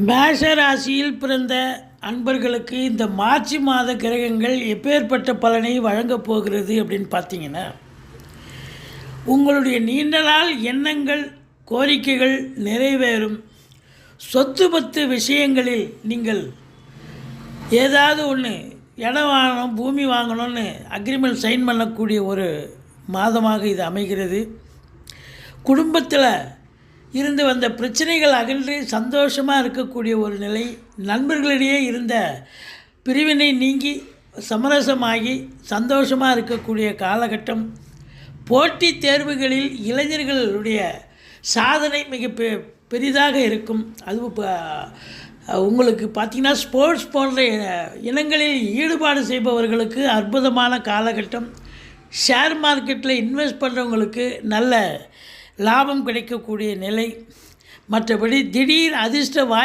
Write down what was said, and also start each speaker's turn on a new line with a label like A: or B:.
A: மேஷ ராசியில் பிறந்த அன்பர்களுக்கு இந்த மார்ச் மாத கிரகங்கள் எப்பேற்பட்ட பலனை வழங்கப் போகிறது அப்படின்னு பார்த்தீங்கன்னா, உங்களுடைய நீண்ட நாள் எண்ணங்கள் கோரிக்கைகள் நிறைவேறும். சொத்து பத்து விஷயங்களில் நீங்கள் ஏதாவது ஒன்று இடம் வாங்கணும், பூமி வாங்கணும்னு அக்ரிமெண்ட் சைன் பண்ணக்கூடிய ஒரு மாதமாக இது அமைகிறது. குடும்பத்தில் இருந்து வந்த பிரச்சனைகள் அகன்று சந்தோஷமாக இருக்கக்கூடிய ஒரு நிலை, நண்பர்களிடையே இருந்த பிரிவினை நீங்கி சமரசமாகி சந்தோஷமாக இருக்கக்கூடிய காலகட்டம். போட்டித் தேர்வுகளில் இளைஞர்களுடைய சாதனை மிக பெரிதாக இருக்கும். அது உங்களுக்கு பார்த்திங்கன்னா ஸ்போர்ட்ஸ் போன்ற இனங்களில் ஈடுபாடு செய்பவர்களுக்கு அற்புதமான காலகட்டம். ஷேர் மார்க்கெட்டில் இன்வெஸ்ட் பண்ணுறவங்களுக்கு நல்ல லாபம் கிடைக்கக்கூடிய நிலை. மற்றபடி திடீர் அதிர்ஷ்ட